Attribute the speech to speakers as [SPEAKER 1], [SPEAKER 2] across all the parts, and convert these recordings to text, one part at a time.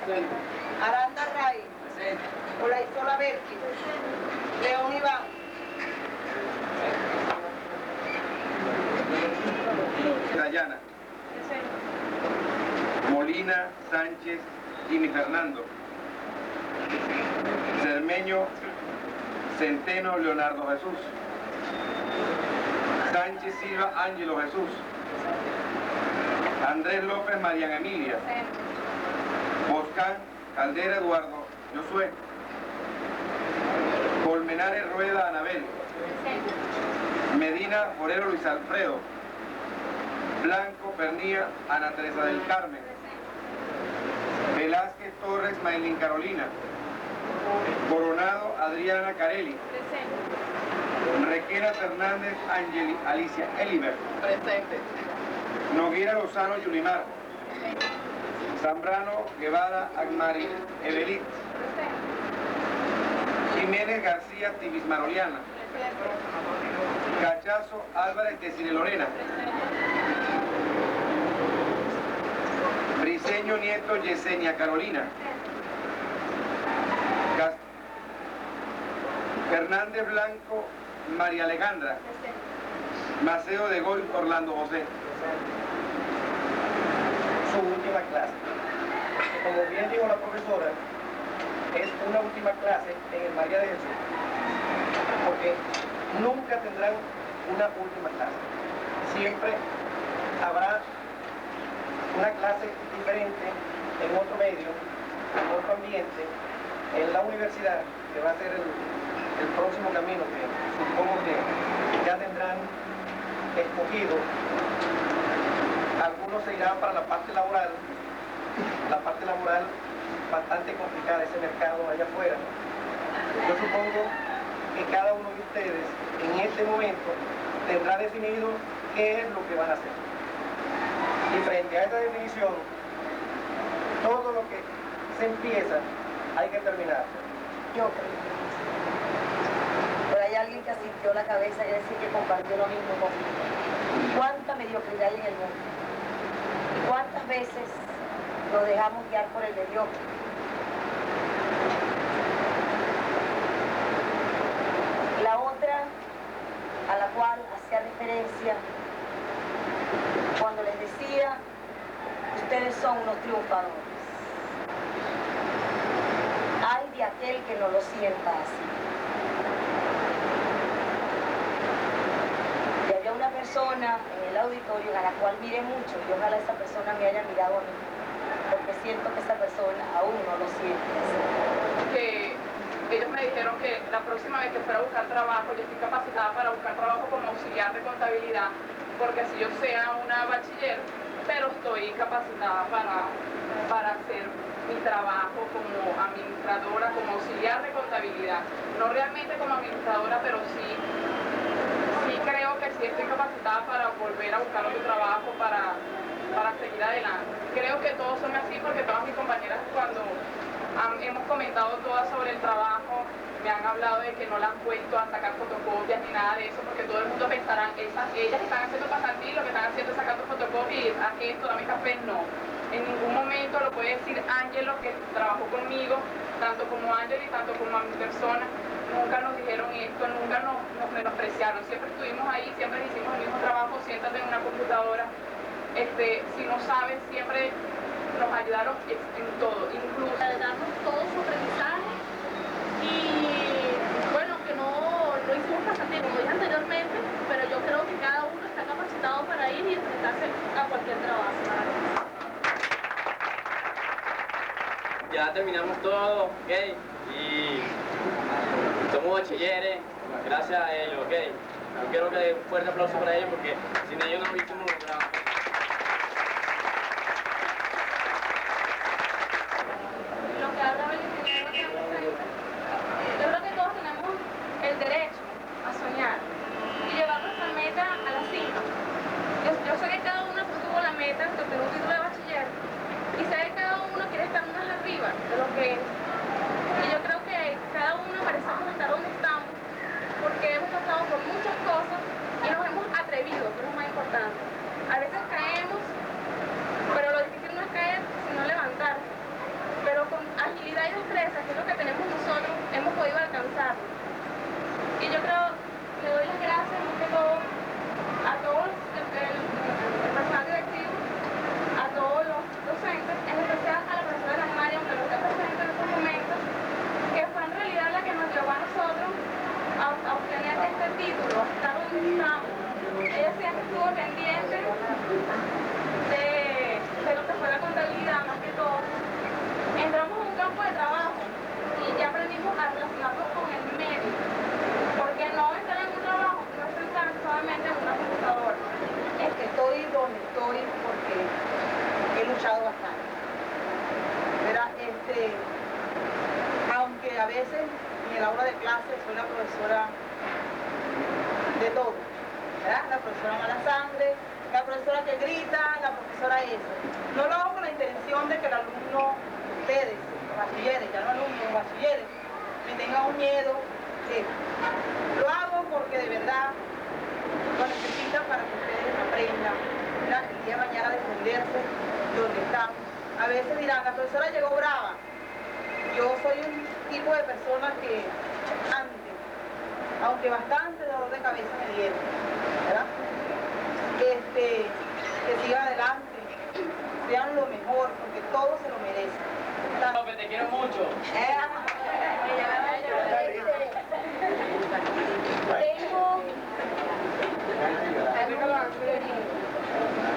[SPEAKER 1] Presente.
[SPEAKER 2] Aranda Ray.
[SPEAKER 1] Presente.
[SPEAKER 2] Olaizola Berti. León Iván.
[SPEAKER 3] Dayana. Molina Sánchez Jimmy Fernando. Cermeño Centeno Leonardo Jesús. Sánchez Silva Ángelo Jesús. Andrés López Marian Emilia. Boscán Caldera Eduardo Josué. Colmenares Rueda Anabel. Medina Forero Luis Alfredo. Blanco Pernía Ana Teresa del Carmen. Velázquez Torres Maylin Carolina. Coronado Adriana Carelli. Requena Fernández Alicia Eliber.
[SPEAKER 2] Presente.
[SPEAKER 3] Noguera Lozano Yulimar. Zambrano Guevara Agmari Evelit. Jiménez García Tibis Maroliana. Cachazo Álvarez Desire Lorena. Briceño Nieto Yesenia Carolina. Fernández Blanco María Alejandra. Maceo de Gol Orlando José.
[SPEAKER 4] Su última clase. Como bien dijo la profesora, es una última clase en el María de Jesús, porque nunca tendrán una última clase. Siempre habrá una clase diferente en otro medio, en otro ambiente, en la universidad, que va a ser el próximo camino que supongo que ya tendrán escogido. Algunos se irán para la parte laboral bastante complicada, ese mercado allá afuera. Yo supongo que cada uno de ustedes en este momento tendrá definido qué es lo que van a hacer. Y frente a esa definición, todo lo que se empieza hay que terminar.
[SPEAKER 5] Yo creo. Pero hay alguien que asintió la cabeza y decir que compartió lo mismo conmigo. ¿Cuánta mediocridad hay en el mundo? ¿Y cuántas veces nos dejamos guiar por el mediocre? La otra, a la cual hacía referencia cuando les decía, ustedes son unos triunfadores. Ay de aquel que no lo sienta así. Y había una persona en el auditorio a la cual miré mucho y ojalá esa persona me haya mirado a mí, porque siento que esa persona aún no lo siente así.
[SPEAKER 6] Que ellos me dijeron que la próxima vez que fuera a buscar trabajo, yo estoy capacitada para buscar trabajo como auxiliar de contabilidad, porque así yo sea una bachiller, pero estoy capacitada para hacer mi trabajo como administradora, como auxiliar de contabilidad. No realmente como administradora, pero sí creo que sí estoy capacitada para volver a buscar otro trabajo, para seguir adelante. Creo que todos son así porque todas mis compañeras cuando hemos comentado todas sobre el trabajo, me han hablado de que no las han puesto a sacar fotocopias ni nada de eso, porque todo el mundo pensará, ellas están haciendo pasantía, lo que están haciendo es sacando fotocopias, a esto, dame café, no. En ningún momento lo puede decir Ángelo, que trabajó conmigo, tanto como Ángel y tanto como a mi persona, nunca nos dijeron esto, nunca nos menospreciaron, siempre estuvimos ahí, siempre hicimos el mismo trabajo, siéntate en una computadora, si no sabes, siempre nos ayudaron en todo, incluso
[SPEAKER 7] de darnos todo su aprendizaje y bueno, que no hicimos pasantía como dije anteriormente, pero yo creo que cada uno está capacitado para ir y enfrentarse a cualquier trabajo.
[SPEAKER 1] Ya terminamos todo, ¿ok? Y somos bachilleres, gracias a ellos, ¿ok? Yo quiero que un fuerte aplauso para ellos porque sin ellos no hubiésemos logrado.
[SPEAKER 7] Lo que habla el ingeniero que representa, yo creo que todos tenemos el derecho a soñar y llevar nuestra meta a la cima. Yo sé que cada uno tuvo la meta de obtener un título de bachiller y sé que cada uno quiere estar más arriba de lo que es. Y yo creo que cada uno merecemos estar donde estamos porque hemos pasado por muchas cosas y nos hemos atrevido, que es lo más importante.
[SPEAKER 2] profesora mala sangre, la profesora que grita, la profesora eso. No lo hago con la intención de que el alumno, ustedes, los bachilleres, ya no alumnos, los bachilleres, me tengan un miedo. Lo hago porque de verdad lo necesitan para que ustedes aprendan el día de mañana a defenderse donde están. A veces dirán, la profesora llegó brava. Yo soy un tipo de persona que antes, aunque bastante dolor de cabeza me dieron, ¿verdad? Que sigan adelante, sean lo mejor, porque todos se lo merecen.
[SPEAKER 1] López, te quiero mucho.
[SPEAKER 7] Tengo alumnos que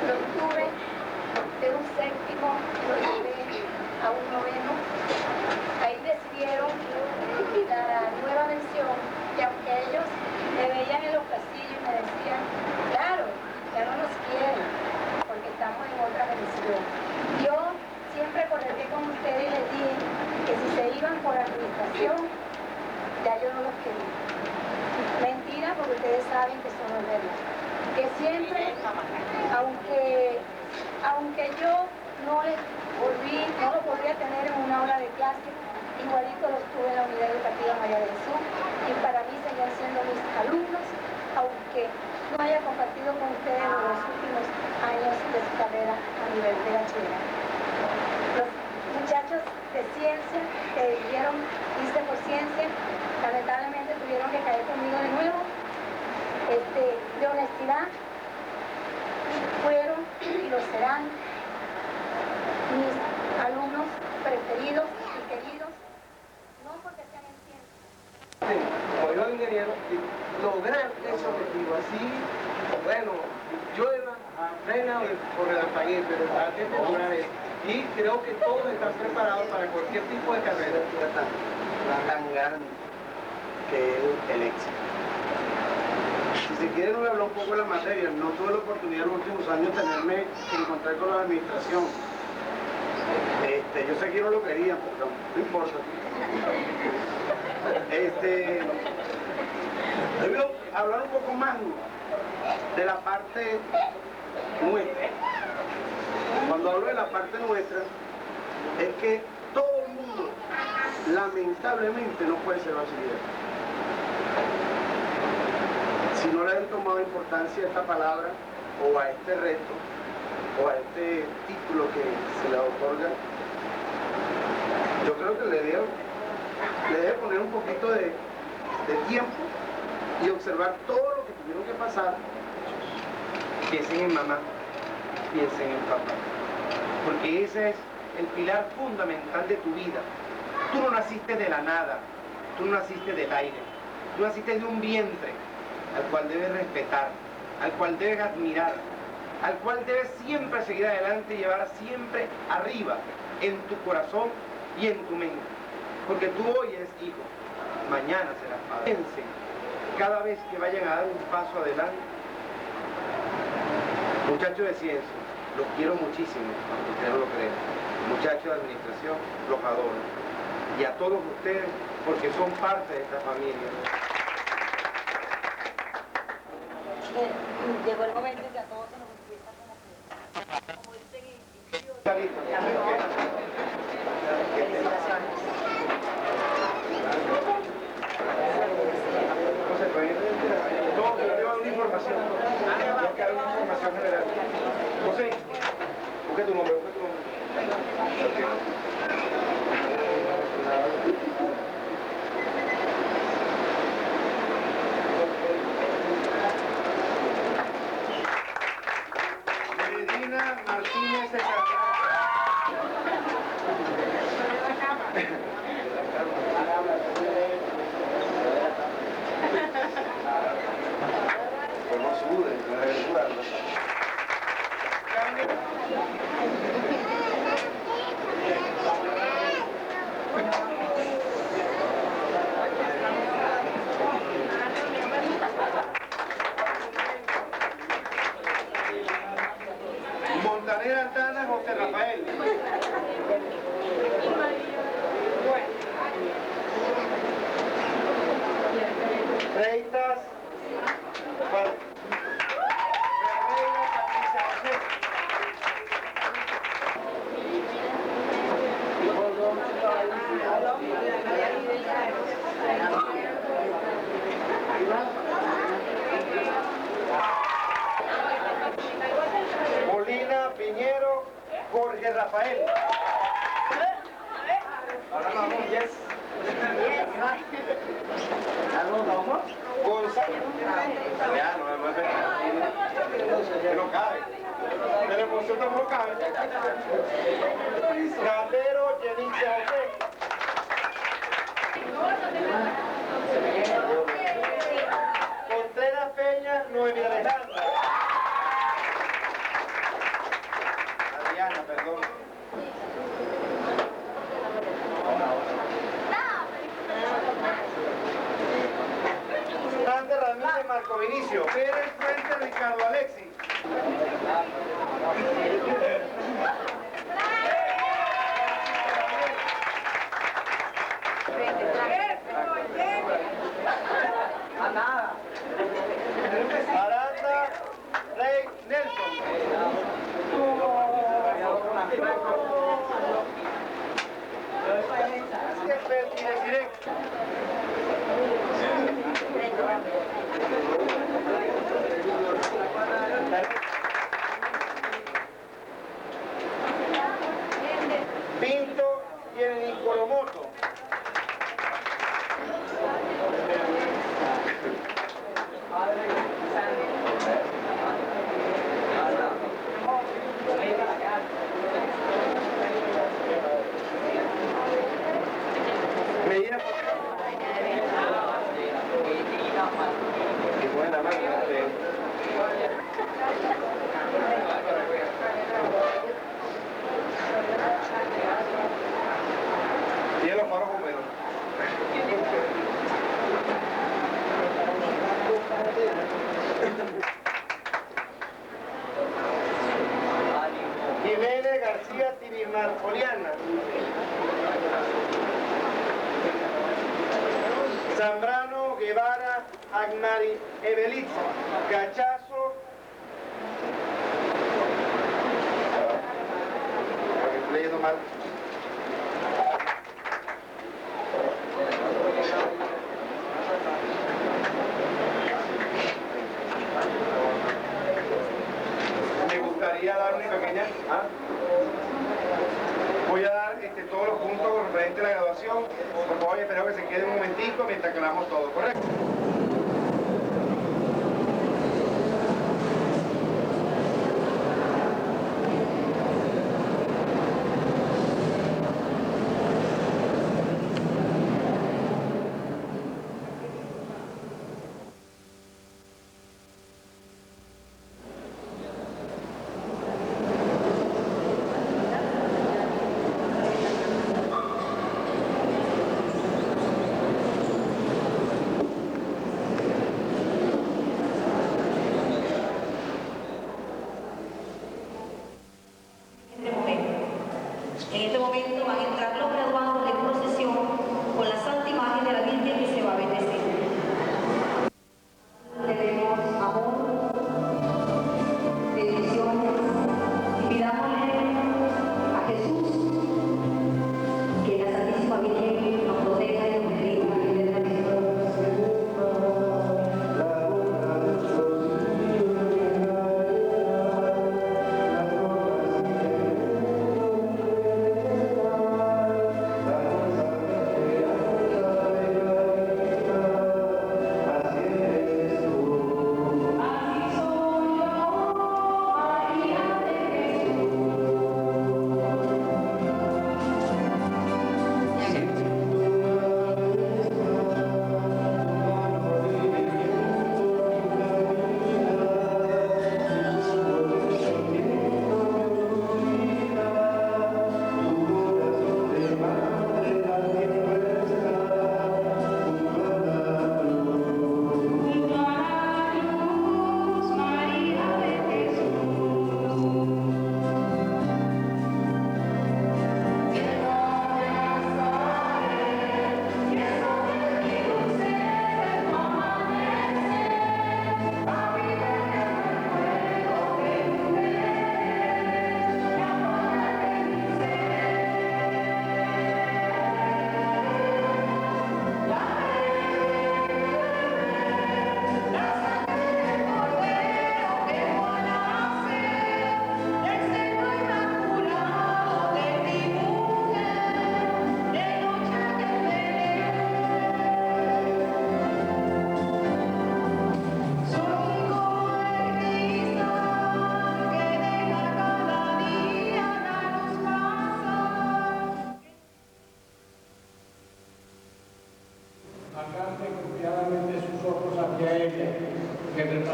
[SPEAKER 7] lo tuve de un séptimo, lo llevé a un noveno. Ahí decidieron la nueva mención, que aunque ellos me veían en los pasillos y me decían, claro, ya no nos quieren, porque estamos en otra mención. Yo siempre conecté con ustedes y les dije que si se iban por administración, ya yo no los quería. Mentira, porque ustedes saben que eso no es verdad. Que siempre, aunque yo no lo podría tener en una aula de clase, igualito los tuve en la unidad educativa María de Jesús, y para mí seguían siendo mis alumnos, aunque no haya compartido con ustedes en los últimos años de su carrera a nivel de bachillerato. Los muchachos de ciencia que dieron irse por ciencia, lamentablemente tuvieron que caer conmigo de nuevo. De honestidad, fueron y lo serán mis alumnos preferidos y queridos, no porque sean en ciencia.
[SPEAKER 4] Como yo ingeniero, lograr ese objetivo, así, bueno, llueva, frena o relampaguee, pero traten de lograr eso. Y creo que todos están preparados para cualquier tipo de carrera tan grande que es el éxito.
[SPEAKER 3] Si se quiere, no hablar un poco de la materia. No tuve la oportunidad en los últimos años de tenerme que encontrar con la administración. Yo sé que no lo querían, pero no importa. Debo hablar un poco más de la parte nuestra. Cuando hablo de la parte nuestra, es que todo el mundo, lamentablemente, no puede ser bachiller. Si no le han tomado importancia a esta palabra, o a este reto, o a este título que se le otorga, yo creo que le debe poner un poquito de tiempo y observar todo lo que tuvieron que pasar.
[SPEAKER 4] Piensen en mamá, piensen en papá, porque ese es el pilar fundamental de tu vida. Tú no naciste de la nada, tú no naciste del aire, tú naciste de un vientre al cual debes respetar, al cual debes admirar, al cual debes siempre seguir adelante y llevar siempre arriba en tu corazón y en tu mente. Porque tú hoy eres hijo, mañana serás padre. Piensen, cada vez que vayan a dar un paso adelante, muchachos de ciencia, los quiero muchísimo, aunque ustedes no lo crean. Muchachos de administración, los adoro. Y a todos ustedes, porque son parte de esta familia.
[SPEAKER 5] Llegó el momento en que a todos se nos empieza como dicen en
[SPEAKER 4] Está listo. No, yo llevo una información. Tengo que dar una información general. José, busque tu nombre,
[SPEAKER 3] Medina Martínez Echeverría.
[SPEAKER 4] no sude, no debe sudarlo.
[SPEAKER 3] Montaner Altana, José Rafael. Freitas.
[SPEAKER 4] Jorge Rafael.
[SPEAKER 3] Ahora vamos, yes.
[SPEAKER 4] Gonzalo.
[SPEAKER 3] Ya, no cabe. De la emoción no cabe.
[SPEAKER 4] Caldero Yenice José. Contreras Peña Noemí Alejandra.
[SPEAKER 3] Adriana, perdón.
[SPEAKER 4] Sander Ramírez Marco Vinicio. Pérez Fuente Ricardo Alexis. Aranda Rey Nelson. Pinto y el Nicolomoto. Medina.
[SPEAKER 3] Qué buena máquina.
[SPEAKER 4] Tiene los faros húmedos. Jiménez García Tirimar Poliana. Zambrano Guevara Agnari Evelitza. Cachazo.
[SPEAKER 3] Estoy leyendo mal.
[SPEAKER 4] Me gustaría dar una pequeña... Voy a dar todos los puntos referentes a la graduación. Por favor, espero que se quede un momentico mientras que damos todo, ¿correcto?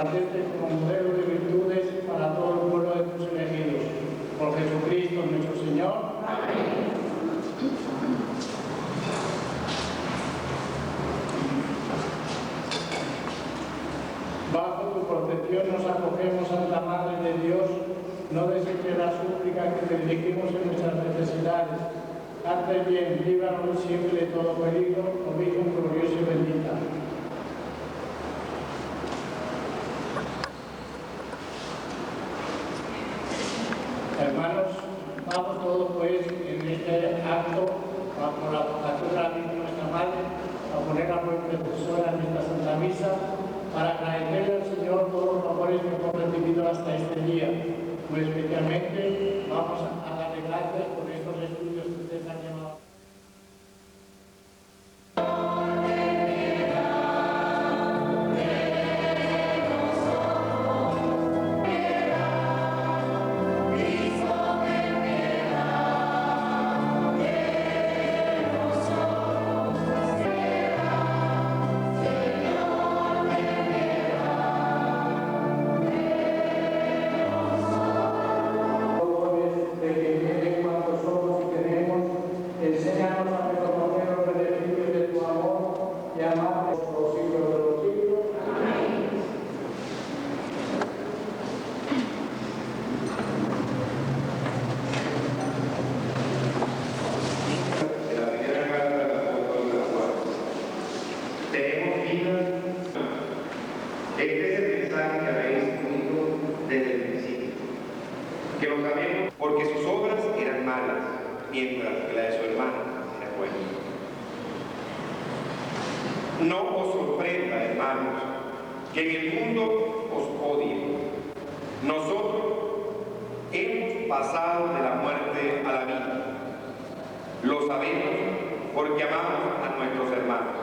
[SPEAKER 8] resplandece como modelo de virtudes para todo el pueblo de tus elegidos. Por Jesucristo nuestro Señor. Amén. Bajo tu protección nos acogemos, Santa Madre de Dios. No deseches la súplica que te dirigimos en nuestras necesidades. Hazte bien, líbranos siempre de todo peligro, oh Virgen gloriosa y bendita. Hermanos, vamos todos pues en este acto, por la vocación de la Virgen nuestra Madre, a poner a nuestra intercesora en esta Santa Misa, para agradecerle al Señor todos los favores que hemos recibido hasta este día. Muy especialmente vamos a darle gracias por estos estudios que ustedes han llevado.
[SPEAKER 9] Porque sus obras eran malas, mientras que la de su hermano era buena. No os sorprenda, hermanos, que en el mundo os odien. Nosotros hemos pasado de la muerte a la vida. Lo sabemos porque amamos a nuestros hermanos.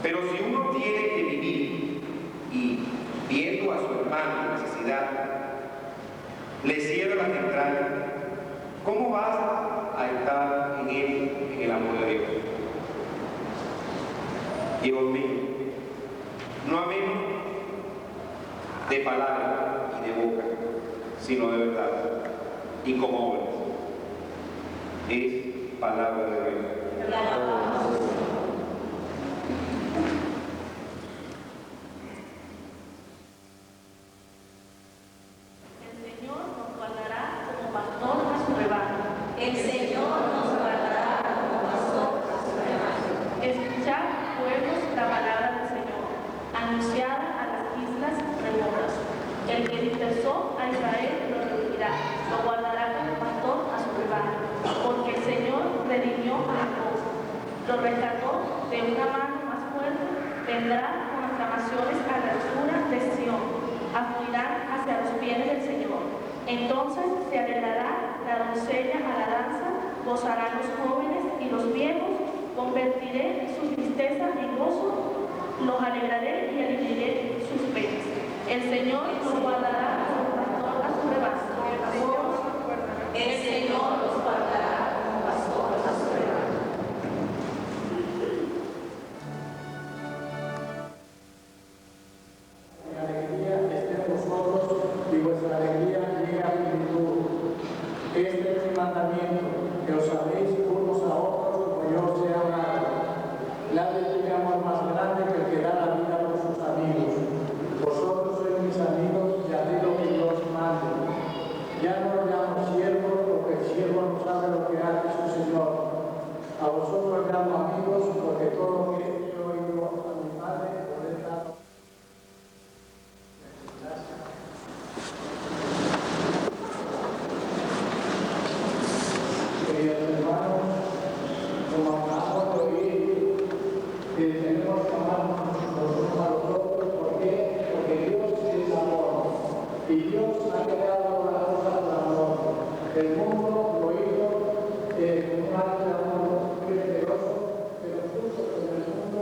[SPEAKER 9] Pero si uno tiene que vivir y, viendo a su hermano en necesidad, le cierra las entrañas, ¿cómo vas a estar en él, en el amor de Dios? Hijos míos, no amemos de palabra y de boca, sino de verdad y con obras. Es palabra de Dios.
[SPEAKER 7] El Señor nos guardará como pastor a su rebaño. Escuchad, pueblos, la palabra del Señor, anunciada a las islas remotas. El que dispersó a Israel lo reunirá, lo guardará como pastor a su rebaño, porque el Señor redimió a Jacob, lo rescató de una mano más fuerte, vendrá con aclamaciones a la altura de Sión, afluirán hacia los bienes del Señor. Entonces se alegrará la doncella a la danza, gozarán los jóvenes y los viejos, convertiré su tristeza en gozo, los alegraré y aliviaré sus penas. El Señor los guardará como pastor a su rebaño. El Señor los guardará como pastor a su rebaño.
[SPEAKER 8] Mi alegría esté en vosotros y vuestra alegría llegue a plenitud. Este es mi mandamiento, que os améis unos a otros como yo os he amado. Nadie tiene amor más grande que el que da la vida por sus amigos. Vosotros sois mis amigos y hacéis lo que yo os mando. Ya no os llamo siervos, porque el siervo no sabe lo que hace su Señor. A vosotros os llamo amigos, porque todo lo que he oído a mi Padre os he dado. Queridos hermanos, como acabamos de oír, que tenemos que amarnos los unos a los otros, ¿por qué? Porque Dios es amor, y Dios ha creado las cosas por amor. El mundo lo hizo con un acto de amor muy generoso, pero justo en el mundo.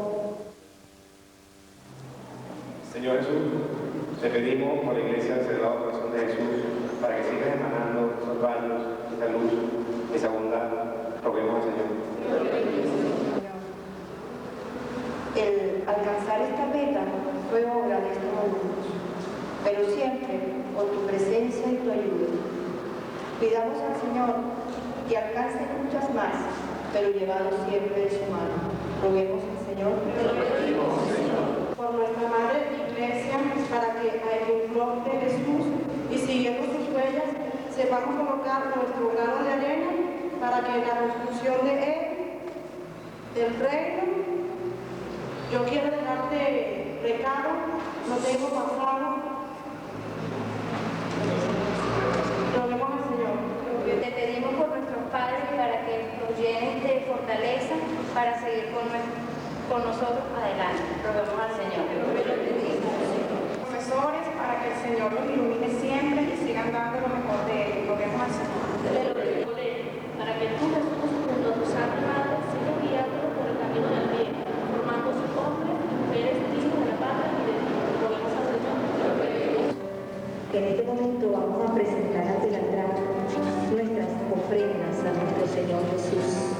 [SPEAKER 9] Señor Jesús, te pedimos por la Iglesia del Sagrado Corazón de Jesús, para que sigas emanando esos rayos, esa luz, esa bondad. Roguemos al Señor.
[SPEAKER 5] El alcanzar esta meta fue obra de
[SPEAKER 10] estos alumnos, pero siempre con tu presencia y tu ayuda. Pidamos al Señor que alcance muchas más, pero llevados siempre de su mano. Roguemos al Señor.
[SPEAKER 11] Por nuestra Madre Iglesia, para que a ejemplo de Jesús y siguiendo sus huellas, sepamos colocar nuestro grano de arena para que en la construcción de Él, del reino, yo quiero dejarte recado, no tengo pasado. Roguemos al Señor.
[SPEAKER 7] Te pedimos por nuestros padres para que nos llenen de fortaleza para seguir con nosotros adelante. Roguemos al Señor.
[SPEAKER 11] Profesores, para que el Señor los ilumine siempre y sigan dando lo mejor de ellos. Roguemos al Señor.
[SPEAKER 7] Para que tú, Jesús, junto a tu Santa Madre, sigas guiándolos por el camino del bien, formando sus hombres y mujeres dignos de la patria y de Dios. Roguemos al Señor.
[SPEAKER 10] Que en este momento vamos a presentar ante el altar nuestras ofrendas a nuestro Señor Jesús,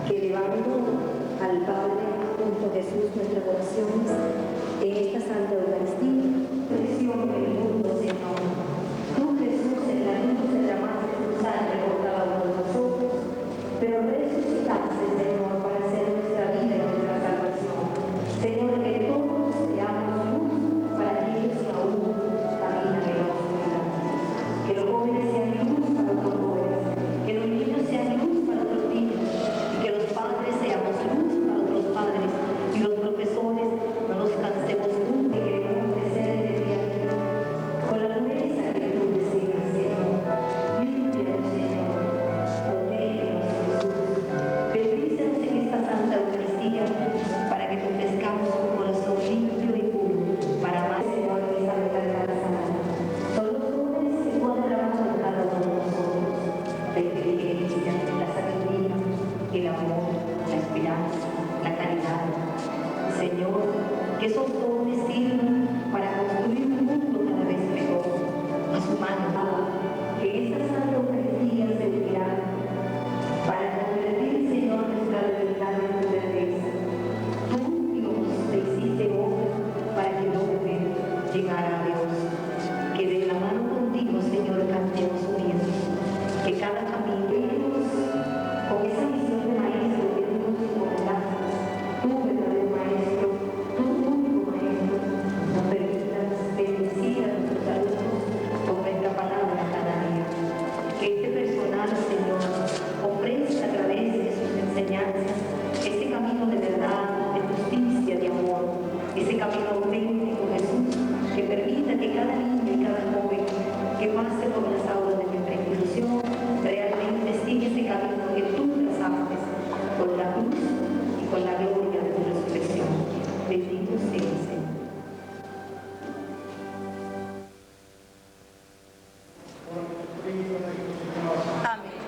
[SPEAKER 10] que elevando al Padre junto a Jesús nuestras oraciones en esta Santa Eucaristía, presión del mundo, Señor. Tú, Jesús, en la luz derramaste tu sangre por cada uno de nosotros, pero resucitaste, Señor, para hacer nuestra vida y nuestra salvación. Señor, que todos seamos luz para aquellos que aún caminan en la oscuridad. Que los jóvenes sean luz para otros jóvenes, que los niños sean luz para otros niños, y que los padres seamos luz para otros padres, y los profesores no nos cansemos nunca y queremos crecer en el día a día, con la pureza que tú deseas, Señor. Límpianos, Señor, protégenos, Jesús. Bendícenos en esta Santa Eucaristía para que ofrezcamos un corazón limpio y puro para amar, Señor, esta verdad sana. Son los jóvenes que pueden trabajar cada uno de nosotros, la inteligencia, la sabiduría, el amor, la esperanza, la caridad. Señor, que esos dones sirvan para construir un mundo cada vez mejor, más humano, que esta Santa Eucaristía servirá para convertir, Señor, nuestra debilidad en tu grandeza. Tú, Dios, te hiciste hombre para que el hombre llegara a Dios. Que de la mano contigo, Señor, cantemos unidos. Que cada camino, con esa misión de maestro que tú nos encomendaste, tú, verdadero maestro, tú, único maestro, nos permitas bendecir a nuestros alumnos con nuestra palabra cada día. Que este personal, Señor, ofrezca a través de sus enseñanzas ese camino de verdad, de justicia, de amor, ese camino auténtico, Jesús, que permita que cada niño y cada joven que pase por las aulas de nuestra institución realmente siga ese camino que tú trazaste con la luz y con la gloria de tu resurrección. Bendito sea, Señor. Amén.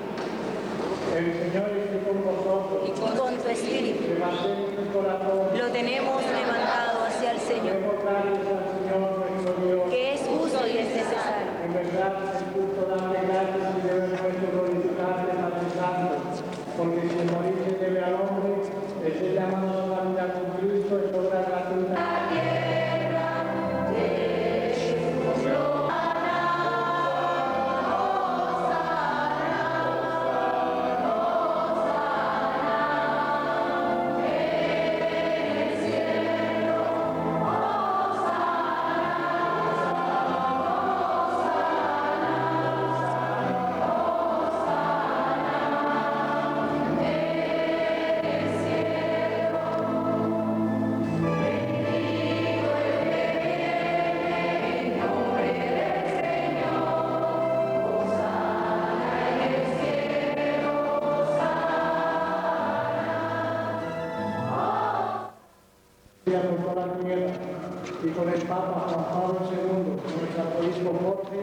[SPEAKER 8] El Señor esté con vosotros.
[SPEAKER 10] Y con tu espíritu.
[SPEAKER 8] Levantemos el corazón.
[SPEAKER 10] Lo tenemos levantado hacia el Señor,
[SPEAKER 8] Demos gracias al Señor nuestro Dios.
[SPEAKER 10] que es justo y es necesario.
[SPEAKER 8] En verdad es justo darle gracias y debe nuestro glorificarle, Padre Santo, porque si el morir se debe al hombre, es el llamado a la vida con Cristo es obra gratuita. Con toda la tierra y con el Papa Juan Pablo II, con nuestro arzobispo Jorge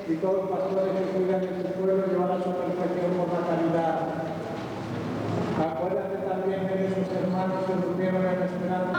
[SPEAKER 8] y todos los pastores que cuidan de su pueblo, llevar a su perfección por la caridad. Acuérdate también de nuestros hermanos que durmieron en la esperanza.